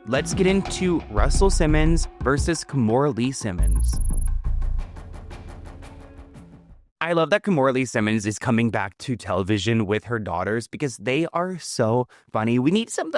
let's get into Russell Simmons versus Kimora Lee Simmons. I love that Kimora Lee Simmons is coming back to television with her daughters because they are so funny. We need some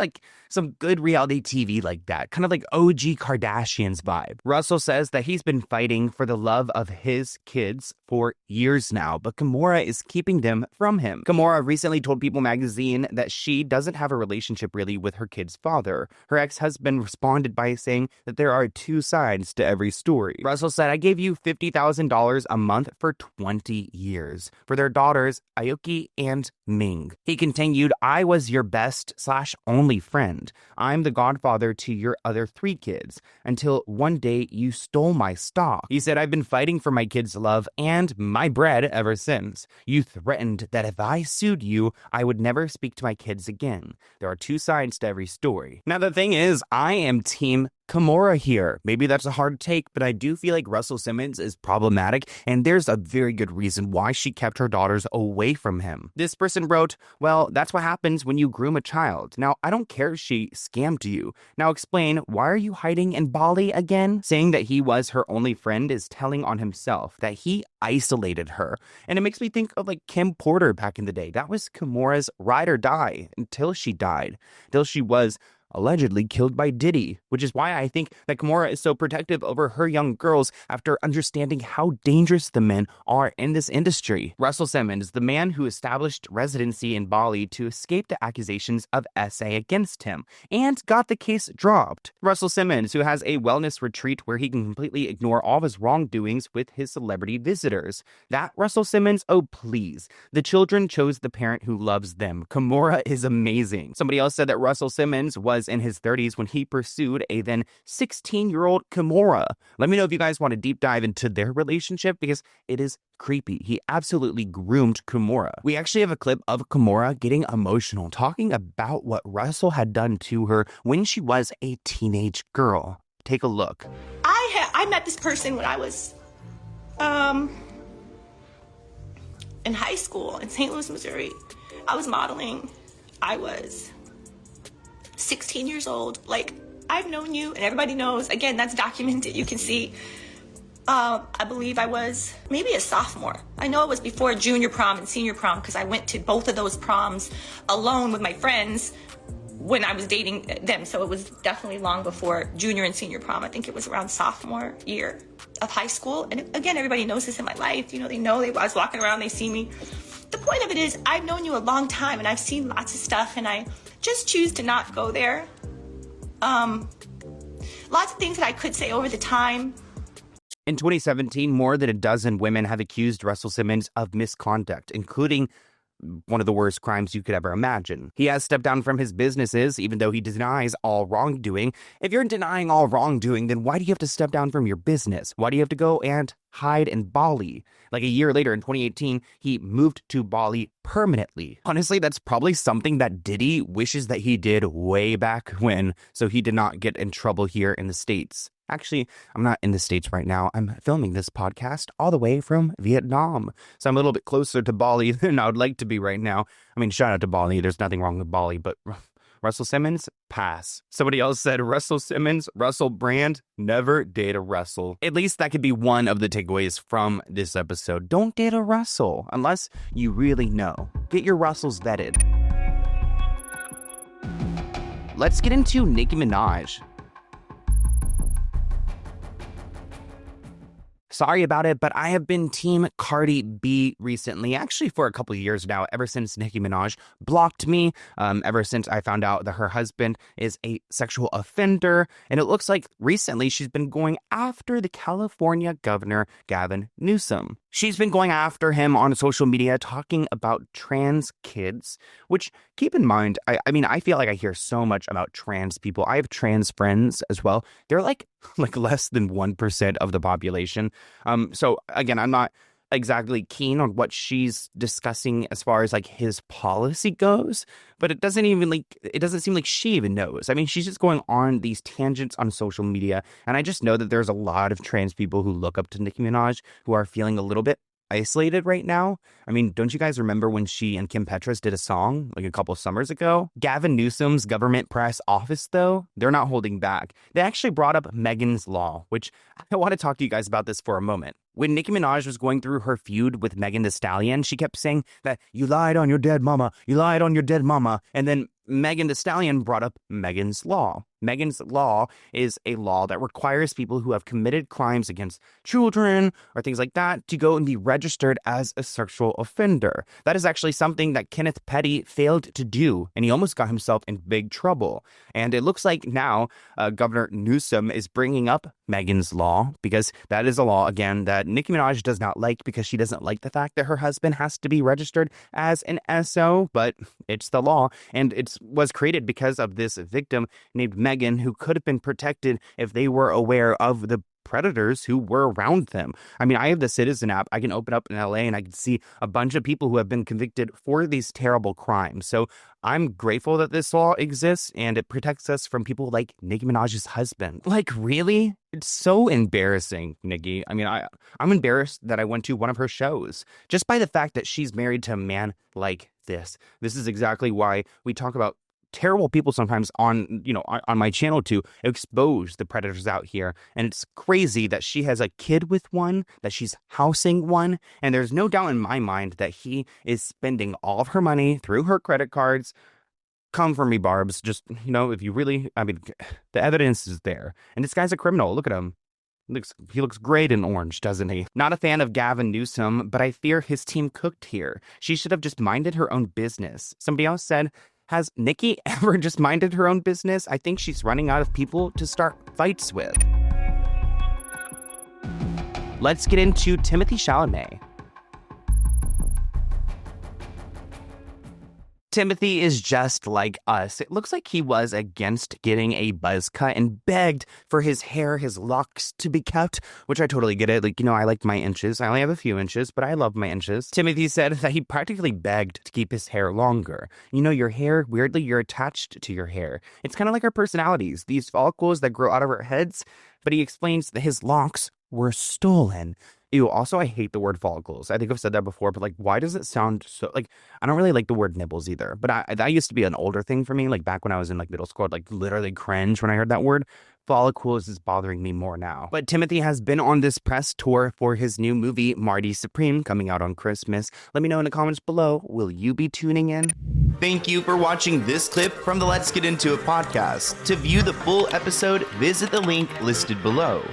good reality TV like that, kind of like OG Kardashians vibe. Russell says that he's been fighting for the love of his kids for years now, but Kimora is keeping them from him. Kimora recently told People magazine that she doesn't have a relationship really with her kid's father. Her ex-husband responded by saying that there are two sides to every story. Russell said, "I gave you $50,000 a month for 20 years for their daughters, Aoki and Ming." He continued, "I was your best/only friend. I'm the godfather to your other 3 kids until one day you stole my stock." He said, "I've been fighting for my kids' love and my bread ever since. You threatened that if I sued you, I would never speak to my kids again. There are two sides to every story." Now, the thing is, I am team Kimora here. Maybe that's a hard take, but I do feel like Russell Simmons is problematic, and there's a very good reason why she kept her daughters away from him. This person wrote, "Well, that's what happens when you groom a child. Now, I don't care if she scammed you. Now explain, why are you hiding in Bali again?" Saying that he was her only friend is telling on himself, that he isolated her. And it makes me think of like Kim Porter back in the day. That was Kimora's ride or die until she died, till she was allegedly killed by Diddy, which is why I think that Kimora is so protective over her young girls after understanding how dangerous the men are in this industry. Russell Simmons, the man who established residency in Bali to escape the accusations of SA against him and got the case dropped. Russell Simmons, who has a wellness retreat where he can completely ignore all of his wrongdoings with his celebrity visitors. That Russell Simmons, oh please. The children chose the parent who loves them. Kimora is amazing. Somebody else said that Russell Simmons was in his 30s when he pursued a then 16-year-old Kimora. Let me know if you guys want to deep dive into their relationship because it is creepy. He absolutely groomed Kimora. We actually have a clip of Kimora getting emotional, talking about what Russell had done to her when she was a teenage girl. Take a look. I met this person when I was in high school in St. Louis, Missouri. I was modeling. I was 16 years old. Like, I've known you and everybody knows. Again, that's documented. You can see. I believe I was maybe a sophomore. I know it was before junior prom and senior prom because I went to both of those proms alone with my friends when I was dating them. So it was definitely long before junior and senior prom. I think it was around sophomore year of high school. And again, everybody knows this in my life. You know, I was walking around, they see me. The point of it is, I've known you a long time and I've seen lots of stuff and I just choose to not go there. Lots of things that I could say over the time. In 2017, more than a dozen women have accused Russell Simmons of misconduct, including one of the worst crimes you could ever imagine. He has stepped down from his businesses, even though he denies all wrongdoing. If you're denying all wrongdoing, then why do you have to step down from your business? Why do you have to go and hide in Bali? Like a year later in 2018, he moved to Bali permanently. Honestly, that's probably something that Diddy wishes that he did way back when, so he did not get in trouble here in the States. Actually, I'm not in the States right now. I'm filming this podcast all the way from Vietnam. So I'm a little bit closer to Bali than I would like to be right now. I mean, shout out to Bali. There's nothing wrong with Bali, but Russell Simmons, pass. Somebody else said Russell Simmons, Russell Brand, never date a Russell. At least that could be one of the takeaways from this episode. Don't date a Russell unless you really know. Get your Russells vetted. Let's get into Nicki Minaj. Sorry about it, but I have been team Cardi B recently, actually for a couple of years now, ever since Nicki Minaj blocked me, ever since I found out that her husband is a sexual offender. And it looks like recently she's been going after the California governor, Gavin Newsom. She's been going after him on social media, talking about trans kids, which, keep in mind, I mean, I feel like I hear so much about trans people. I have trans friends as well. They're like less than 1% of the population. So again, I'm not exactly keen on what she's discussing as far as like his policy goes, but it doesn't seem like she even knows. I mean, she's just going on these tangents on social media, and I just know that there's a lot of trans people who look up to Nicki Minaj who are feeling a little bit isolated right now. I mean, don't you guys remember when she and Kim Petras did a song like a couple summers ago? Gavin Newsom's government press office, though, they're not holding back. They actually brought up Megan's Law, which I want to talk to you guys about this for a moment. When Nicki Minaj was going through her feud with Megan Thee Stallion, she kept saying that you lied on your dead mama, you lied on your dead mama. And then Megan Thee Stallion brought up Megan's Law. Megan's Law is a law that requires people who have committed crimes against children or things like that to go and be registered as a sexual offender. That is actually something that Kenneth Petty failed to do, and he almost got himself in big trouble. And it looks like now Governor Newsom is bringing up Megan's Law because that is a law, again, that Nicki Minaj does not like because she doesn't like the fact that her husband has to be registered as an SO, but it's the law, and it was created because of this victim named Megan, who could have been protected if they were aware of the predators who were around them. I mean, I have the Citizen app. I can open up in LA and I can see a bunch of people who have been convicted for these terrible crimes. So I'm grateful that this law exists and it protects us from people like Nicki Minaj's husband. Like, really? It's so embarrassing, Nicki. I mean, I'm embarrassed that I went to one of her shows just by the fact that she's married to a man like this. This is exactly why we talk about terrible people sometimes on my channel to expose the predators out here. And it's crazy that she has a kid with one, that she's housing one, and there's no doubt in my mind that he is spending all of her money through her credit cards. Come for me, Barbs. Just, if you really, I mean, the evidence is there. And this guy's a criminal. Look at him. He looks great in orange, doesn't he? Not a fan of Gavin Newsom, but I fear his team cooked here. She should have just minded her own business. Somebody else said, has Nicki ever just minded her own business? I think she's running out of people to start fights with. Let's get into Timothée Chalamet. Timothée is just like us. It looks like he was against getting a buzz cut and begged for his hair, his locks to be kept, which I totally get it. Like, I like my inches. I only have a few inches, but I love my inches. Timothée said that he practically begged to keep his hair longer. Your hair, weirdly, you're attached to your hair. It's kind of like our personalities, these follicles that grow out of our heads. But he explains that his locks were stolen. Ew, also, I hate the word follicles. I think I've said that before, but why does it sound so, I don't really like the word nipples either. But that used to be an older thing for me. Back when I was in middle school, I'd literally cringe when I heard that word. Follicles is bothering me more now. But Timothée has been on this press tour for his new movie, Marty Supreme, coming out on Christmas. Let me know in the comments below, will you be tuning in? Thank you for watching this clip from the Let's Get Into It podcast. To view the full episode, visit the link listed below.